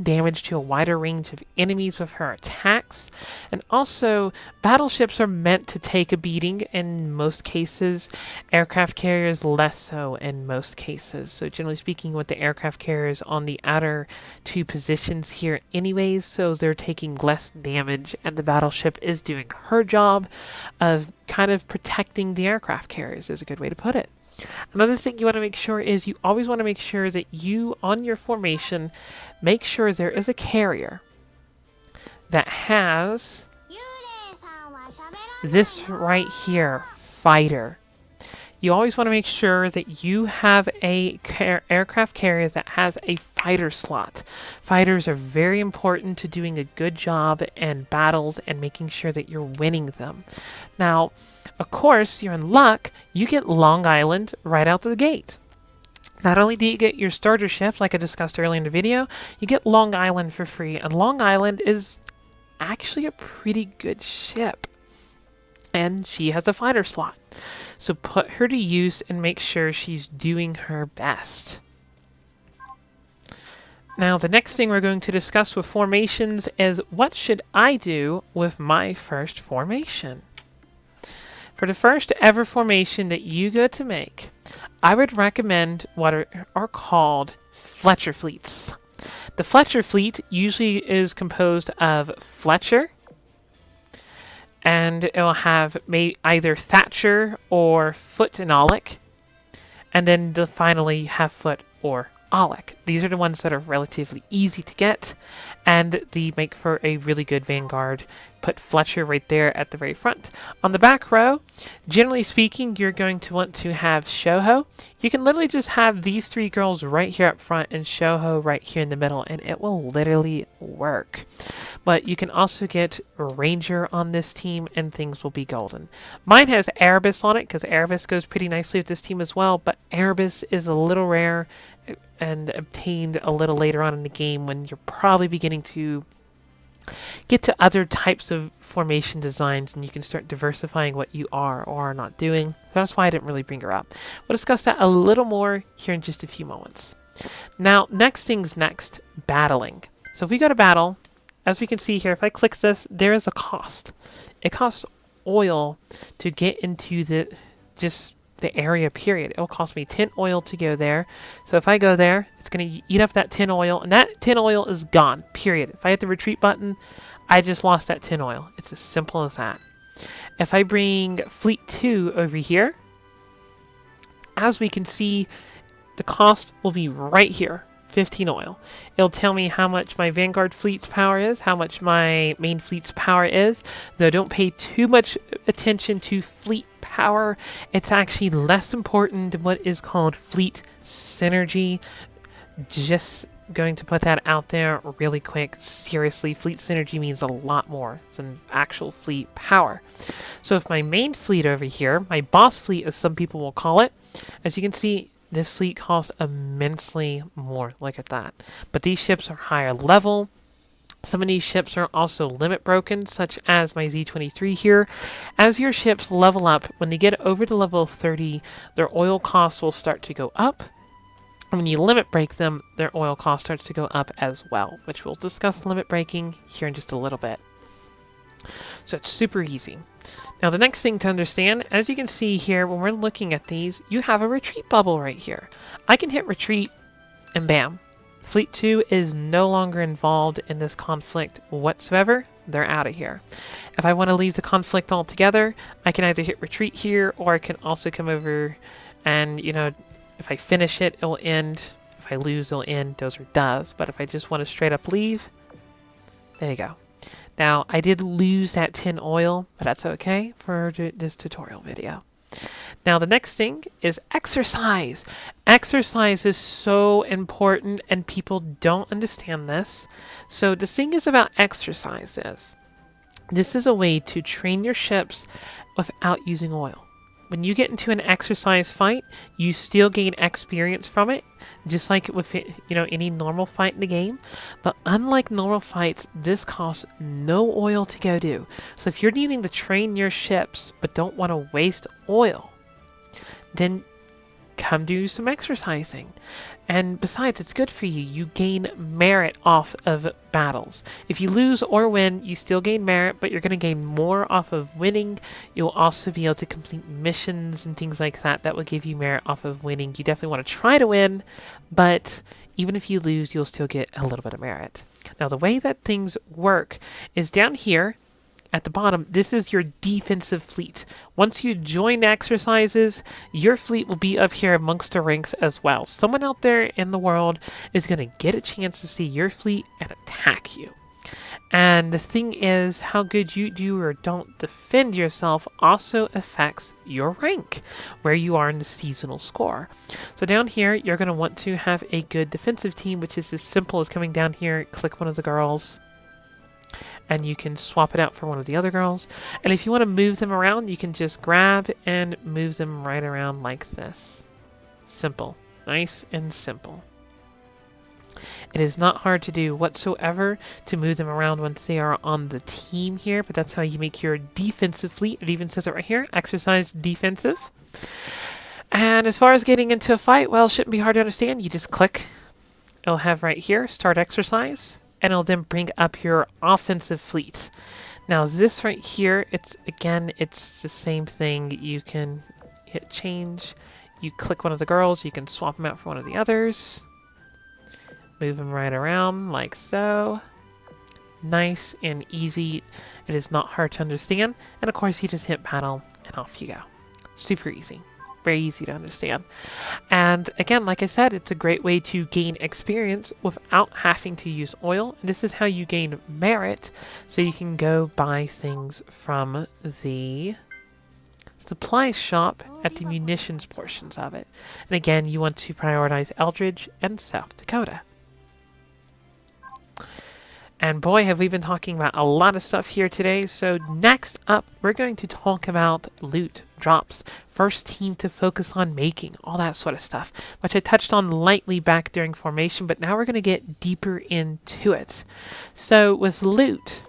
damage to a wider range of enemies with her attacks. And also, battleships are meant to take a beating in most cases. Aircraft carriers less so in most cases. So generally speaking, with the aircraft carriers on the outer 2 positions here anyways, so they're taking less damage, and the battleship is doing her job of kind of protecting the aircraft carriers, is a good way to put it. Another thing you want to make sure is you always want to make sure that you, on your formation, make sure there is a carrier that has this right here, fighter. You always want to make sure that you have a aircraft carrier that has a fighter slot. Fighters are very important to doing a good job in battles and making sure that you're winning them. Now, of course, you're in luck, you get Long Island right out the gate. Not only do you get your starter ship, like I discussed earlier in the video, you get Long Island for free. And Long Island is actually a pretty good ship. And she has a fighter slot. So put her to use and make sure she's doing her best. Now, the next thing we're going to discuss with formations is what should I do with my first formation? For the first ever formation that you go to make, I would recommend what are called Fletcher fleets. The Fletcher fleet usually is composed of Fletcher, and it will have either Thatcher or Foot and Aulick, and then finally have Foot or Aulick. These are the ones that are relatively easy to get, and they make for a really good vanguard. Put Fletcher right there at the very front. On the back row, generally speaking, you're going to want to have Shoho. You can literally just have these 3 girls right here up front and Shoho right here in the middle, and it will literally work. But you can also get Ranger on this team, and things will be golden. Mine has Erebus on it, because Erebus goes pretty nicely with this team as well, but Erebus is a little rare and obtained a little later on in the game when you're probably beginning to get to other types of formation designs, and you can start diversifying what you are or are not doing. That's why I didn't really bring her up. We'll discuss that a little more here in just a few moments. Now, next thing's next, battling. So if we go to battle, as we can see here, if I click this, there is a cost. It costs oil to get into the area, period. It will cost me 10 oil to go there. So if I go there, it's going to eat up that 10 oil, and that 10 oil is gone, period. If I hit the retreat button, I just lost that 10 oil. It's as simple as that. If I bring Fleet 2 over here, as we can see, the cost will be right here, 15 oil. It'll tell me how much my Vanguard fleet's power is, how much my main fleet's power is. Though don't pay too much attention to fleet power. It's actually less important than what is called fleet synergy. Just going to put that out there really quick. Seriously, fleet synergy means a lot more than actual fleet power. So if my main fleet over here, my boss fleet as some people will call it, as you can see, this fleet costs immensely more. Look at that. But these ships are higher level. Some of these ships are also limit broken, such as my Z-23 here. As your ships level up, when they get over to level 30, their oil costs will start to go up. And when you limit break them, their oil cost starts to go up as well, which we'll discuss limit breaking here in just a little bit. So it's super easy. Now the next thing to understand, as you can see here, when we're looking at these, you have a retreat bubble right here. I can hit retreat and bam. Fleet 2 is no longer involved in this conflict whatsoever. They're out of here. If I want to leave the conflict altogether, I can either hit retreat here, or I can also come over and, you know, if I finish it, it'll end. If I lose, it'll end. Those are does. But if I just want to straight up leave, there you go. Now, I did lose that 10 oil, but that's okay for this tutorial video. Now, the next thing is exercise. Exercise is so important, and people don't understand this. So the thing is about exercise is, this is a way to train your ships without using oil. When you get into an exercise fight, you still gain experience from it, just like with it, you know, any normal fight in the game. But unlike normal fights, this costs no oil to go do. So if you're needing to train your ships but don't want to waste oil, then come do some exercising. And besides, it's good for you. You gain merit off of battles. If you lose or win, you still gain merit, but you're going to gain more off of winning. You'll also be able to complete missions and things like that that will give you merit off of winning. You definitely want to try to win, but even if you lose, you'll still get a little bit of merit. Now, the way that things work is down here at the bottom, this is your defensive fleet. Once you join exercises, your fleet will be up here amongst the ranks as well. Someone out there in the world is going to get a chance to see your fleet and attack you. And the thing is, how good you do or don't defend yourself also affects your rank, where you are in the seasonal score. So down here, you're going to want to have a good defensive team, which is as simple as coming down here, click one of the girls, and you can swap it out for one of the other girls. And if you want to move them around, you can just grab and move them right around like this. Simple. Nice and simple. It is not hard to do whatsoever to move them around once they are on the team here, but that's how you make your defensive fleet. It even says it right here, exercise defensive. And as far as getting into a fight, well, it shouldn't be hard to understand. You just click. It'll have right here, start exercise. And it'll then bring up your offensive fleet. Now this right here, it's the same thing. You can hit change. You click one of the girls. You can swap them out for one of the others. Move them right around like so. Nice and easy. It is not hard to understand. And of course, you just hit battle and off you go. Super easy. Very easy to understand. And again, like I said, it's a great way to gain experience without having to use oil. This is how you gain merit, so you can go buy things from the supply shop at the munitions portions of it. And again, you want to prioritize Eldridge and South Dakota. And boy, have we been talking about a lot of stuff here today. So next up, we're going to talk about loot, drops, first team to focus on making, all that sort of stuff, which I touched on lightly back during formation, but now we're going to get deeper into it. So with loot,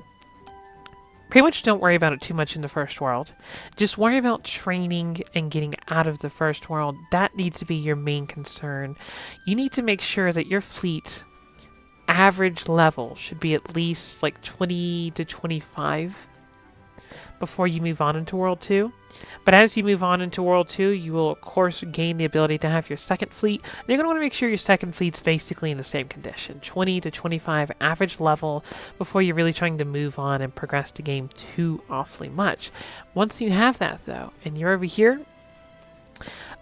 pretty much don't worry about it too much in the first world. Just worry about training and getting out of the first world. That needs to be your main concern. You need to make sure that your fleet average level should be at least like 20 to 25 before you move on into World 2. But as you move on into World 2, you will of course gain the ability to have your second fleet. And you're going to want to make sure your second fleet's basically in the same condition, 20 to 25 average level, before you're really trying to move on and progress the game too awfully much. Once you have that though, and you're over here,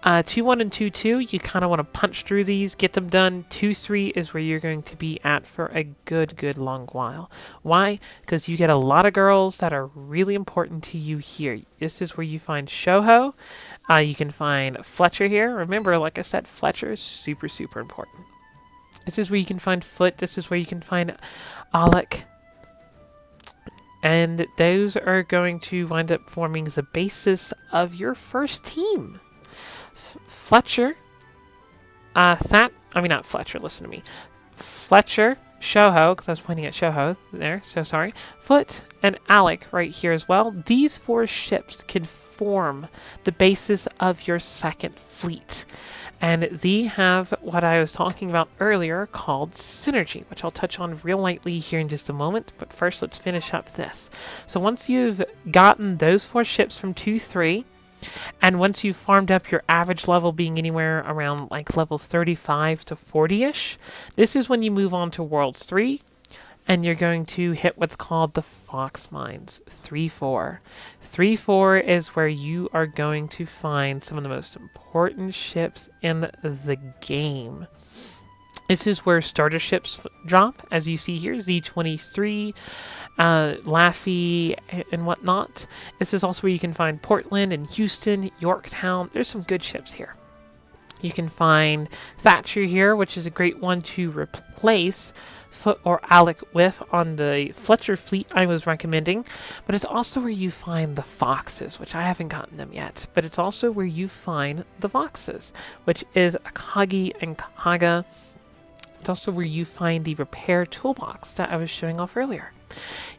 2-1 and 2-2, you kind of want to punch through these, get them done. 2-3 is where you're going to be at for a good long while. Why? Because you get a lot of girls that are really important to you here. This is where you find Shoho. You can find Fletcher here. Remember, like I said, Fletcher is super important. This is where you can find Foot. This is where you can find Alec. And those are going to wind up forming the basis of your first team. Fletcher, not Fletcher, listen to me. Fletcher Shoho, because I was pointing at Shoho there, so sorry. Foot and Alec right here as well. These 4 ships can form the basis of your second fleet. And they have what I was talking about earlier called synergy, which I'll touch on real lightly here in just a moment. But first, let's finish up this. So once you've gotten those 4 ships from 2-3, and once you've farmed up your average level being anywhere around like level 35 to 40-ish, this is when you move on to Worlds 3. And you're going to hit what's called the Fox Mines, 3-4. 3-4 is where you are going to find some of the most important ships in the game. This is where starter ships drop, as you see here, Z-23, Laffy, and whatnot. This is also where you can find Portland and Houston, Yorktown. There's some good ships here. You can find Thatcher here, which is a great one to replace Foot or Alec with on the Fletcher fleet I was recommending. But it's also where you find the Foxes, which I haven't gotten them yet. But it's also where you find the Foxes, which is Akagi and Kaga. It's also where you find the repair toolbox that I was showing off earlier.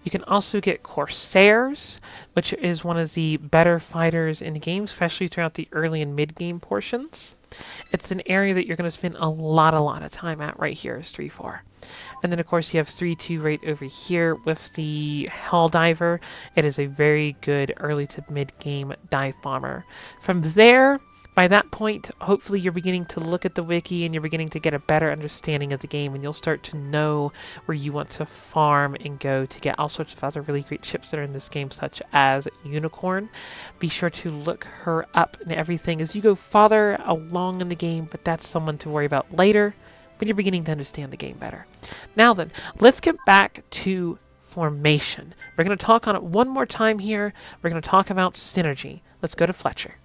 You can also get Corsairs, which is one of the better fighters in the game, especially throughout the early and mid-game portions. It's an area that you're going to spend a lot of time at right here is 3-4. And then, of course, you have 3-2 right over here with the Helldiver. It is a very good early to mid-game dive bomber. From there, by that point, hopefully you're beginning to look at the wiki and you're beginning to get a better understanding of the game, and you'll start to know where you want to farm and go to get all sorts of other really great ships that are in this game, such as Unicorn. Be sure to look her up and everything as you go farther along in the game, but that's someone to worry about later when you're beginning to understand the game better. Now then, let's get back to formation. We're going to talk on it one more time here. We're going to talk about synergy. Let's go to Fletcher.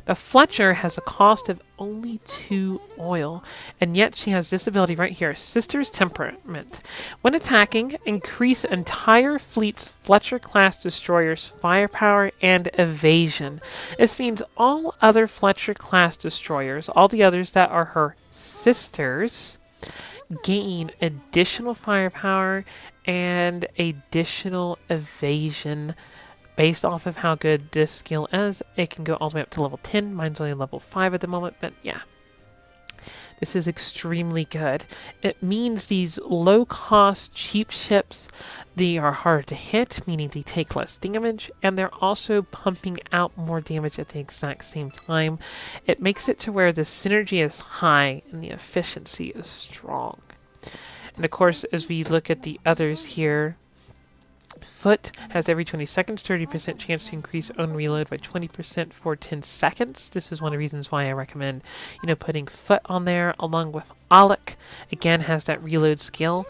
The Fletcher has a cost of only 2 oil, and yet she has this ability right here, Sister's Temperament. When attacking, increase entire fleet's Fletcher-class destroyers' firepower and evasion. This means all other Fletcher-class destroyers, all the others that are her sisters, gain additional firepower and additional evasion. Based off of how good this skill is, it can go all the way up to level 10. Mine's only level 5 at the moment, but yeah. This is extremely good. It means these low-cost, cheap ships, they are harder to hit, meaning they take less damage, and they're also pumping out more damage at the exact same time. It makes it to where the synergy is high and the efficiency is strong. And of course, as we look at the others here, Foot has every 20 seconds, 30% chance to increase own reload by 20% for 10 seconds. This is one of the reasons why I recommend, putting Foot on there along with Alec. Again, has that reload skill,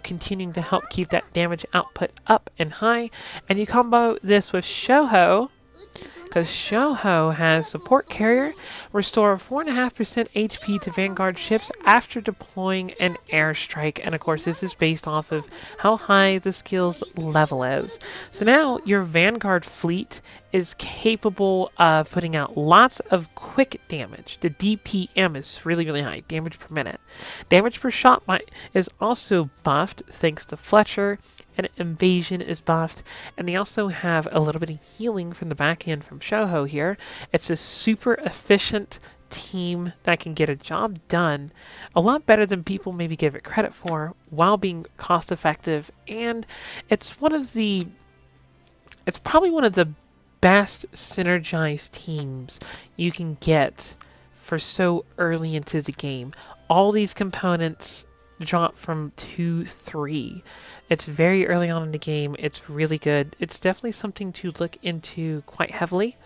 continuing to help keep that damage output up and high. And you combo this with Shoho, because Shoho has Support Carrier, restore 4.5% HP to Vanguard ships after deploying an airstrike. And of course, this is based off of how high the skill's level is. So now your Vanguard fleet is capable of putting out lots of quick damage. The DPM is really high, damage per minute. Damage per shot is also buffed thanks to Fletcher, and Invasion is buffed, and they also have a little bit of healing from the back end from Shoho here. It's a super efficient team that can get a job done a lot better than people maybe give it credit for, while being cost effective, and it's probably one of the best synergized teams you can get for so early into the game. All these components drop from 2-3. It's very early on in the game. It's really good. It's definitely something to look into quite heavily.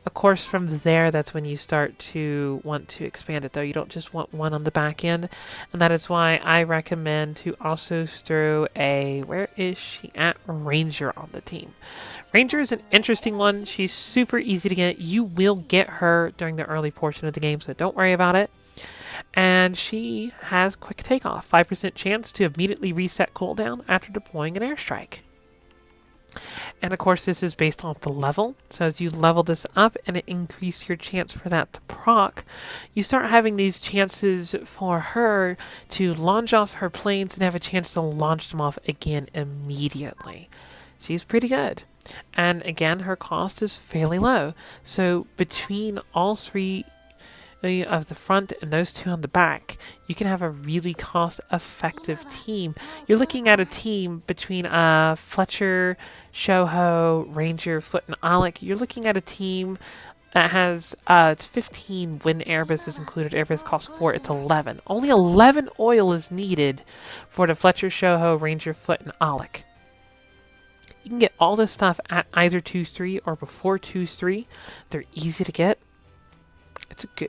Of course, from there, that's when you start to want to expand it, though. You don't just want one on the back end, and that is why I recommend to also throw a, where is she at, Ranger on the team. Ranger is an interesting one. She's super easy to get. You will get her during the early portion of the game, so don't worry about it. And she has quick takeoff, 5% chance to immediately reset cooldown after deploying an airstrike. And of course, this is based on the level. So as you level this up and it increase your chance for that to proc, you start having these chances for her to launch off her planes and have a chance to launch them off again immediately. She's pretty good. And again, her cost is fairly low. So between all three of the front and those two on the back, you can have a really cost-effective team. You're looking at a team between Fletcher, Shoho, Ranger, Foot, and Alec. You're looking at a team that has it's 15 when airbus is included. Airbus costs 4. It's 11. Only 11 oil is needed for the Fletcher, Shoho, Ranger, Foot, and Alec. You can get all this stuff at either 2-3 or before 2-3. They're easy to get.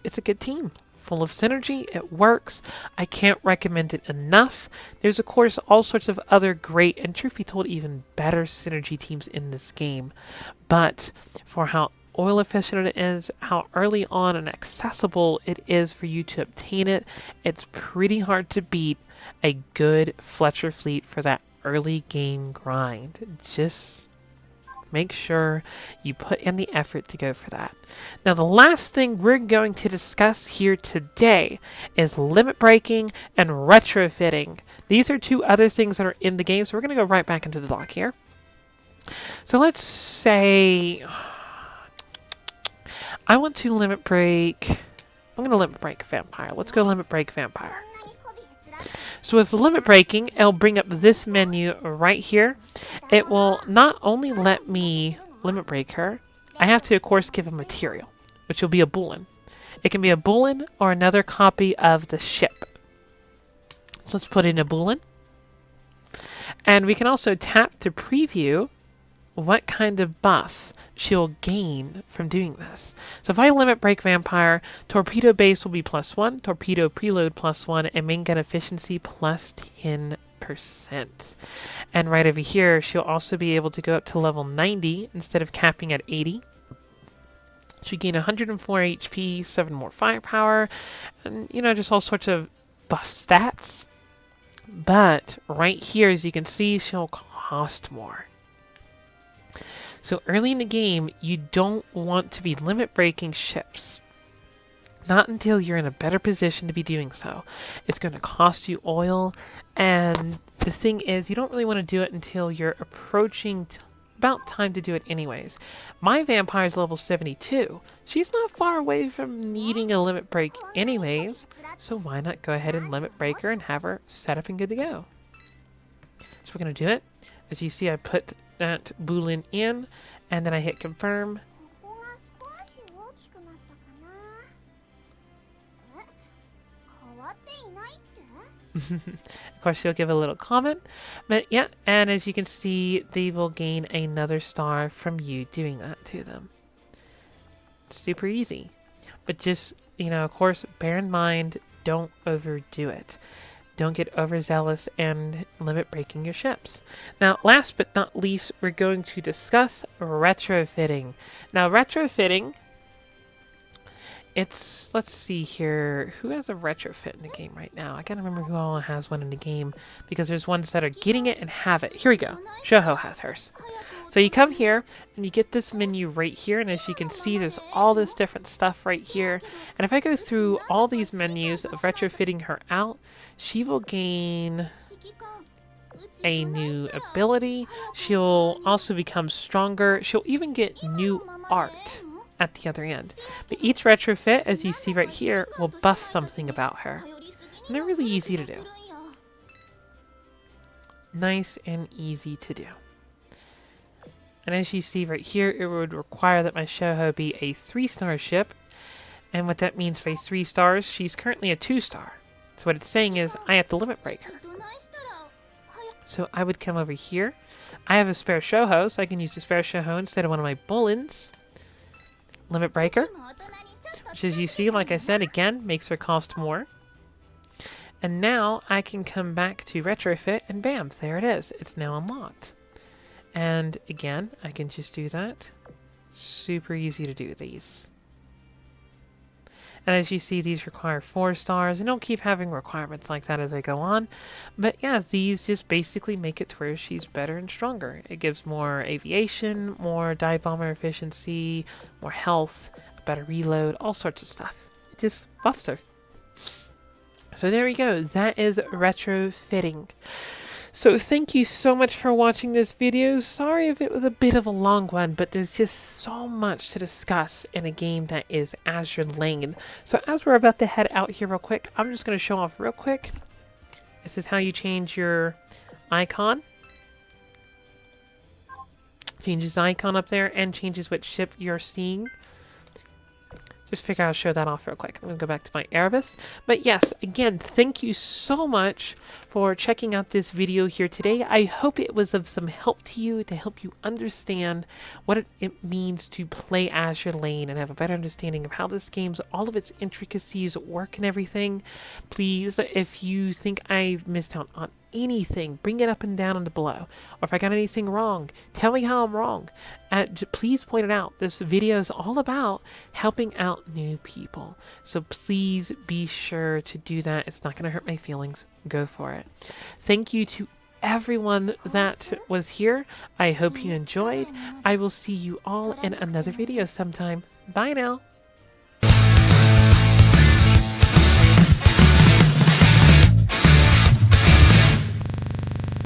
It's a good team, full of synergy. It works. I can't recommend it enough. There's of course all sorts of other great and, truth be told, even better synergy teams in this game. But for how oil efficient it is, how early on and accessible it is for you to obtain it, it's pretty hard to beat a good Fletcher fleet for that early game grind. Just make sure you put in the effort to go for that. Now, the last thing we're going to discuss here today is limit breaking and retrofitting. These are two other things that are in the game, so we're going to go right back into the dock here. So let's say I want to limit break. I'm going to limit break Vampire. Let's go limit break Vampire. So with limit breaking, it'll bring up this menu right here. It will not only let me limit break her, I have to, of course, give a material, which will be a bullion. It can be a bullion or another copy of the ship. So let's put in a bullion. And we can also tap to preview what kind of buffs she'll gain from doing this. So if I limit break Vampire, torpedo base will be +1, torpedo preload +1, and main gun efficiency +10%. And right over here, she'll also be able to go up to level 90 instead of capping at 80. She'll gain 104 HP, 7 more firepower, and, you know, just all sorts of buff stats. But right here, as you can see, she'll cost more. So early in the game, you don't want to be limit breaking ships. Not until you're in a better position to be doing so. It's going to cost you oil, and the thing is, you don't really want to do it until you're approaching about time to do it anyways. My vampire is level 72. She's not far away from needing a limit break anyways, so why not go ahead and limit break her and have her set up and good to go. So we're going to do it. As you see, I put that boolean in, and then I hit confirm. Of course, she'll give a little comment, but yeah, and as you can see, they will gain another star from you doing that to them. It's super easy, but just, you know, of course, bear in mind, don't overdo it. Don't get overzealous and limit breaking your ships. Now, last but not least, we're going to discuss retrofitting. Now, retrofitting, it's, let's see here, who has a retrofit in the game right now? I can't remember who all has one in the game, because there's ones that are getting it and have it. Here we go. Shoho has hers. So you come here, and you get this menu right here, and as you can see, there's all this different stuff right here. And if I go through all these menus of retrofitting her out, she will gain a new ability. She'll also become stronger. She'll even get new art at the other end. But each retrofit, as you see right here, will buff something about her. And they're really easy to do. Nice and easy to do. And as you see right here, it would require that my Shoho be a 3-star ship. And what that means for 3 stars, she's currently a 2-star. So what it's saying is, I have to limit break her. So I would come over here. I have a spare Shoho, so I can use the spare Shoho instead of one of my bullions. Limit breaker, which as you see, like I said, again, makes her cost more. And now I can come back to retrofit, and bam, there it is. It's now unlocked. And again, I can just do that. Super easy to do these. And as you see, these require 4 stars, and I'll keep having requirements like that as I go on. But yeah, these just basically make it to where she's better and stronger. It gives more aviation, more dive bomber efficiency, more health, a better reload, all sorts of stuff. It just buffs her. So there we go. That is retrofitting. So thank you so much for watching this video. Sorry if it was a bit of a long one, but there's just so much to discuss in a game that is Azur Lane. So as we're about to head out here real quick, I'm just going to show off real quick. This is how you change your icon. Changes the icon up there and changes what ship you're seeing. Just figure out how to show that off real quick. I'm going to go back to my Erebus. But yes, again, thank you so much for checking out this video here today. I hope it was of some help to you, to help you understand what it means to play Azur Lane and have a better understanding of how this game's, all of its intricacies work and everything. Please, if you think I've missed out on anything, bring it up and down and below. Or if I got anything wrong, tell me how I'm wrong. Please point it out. This video is all about helping out new people. So please be sure to do that. It's not going to hurt my feelings. Go for it. Thank you to everyone that was here. I hope you enjoyed. I will see you all in another video sometime. Bye now.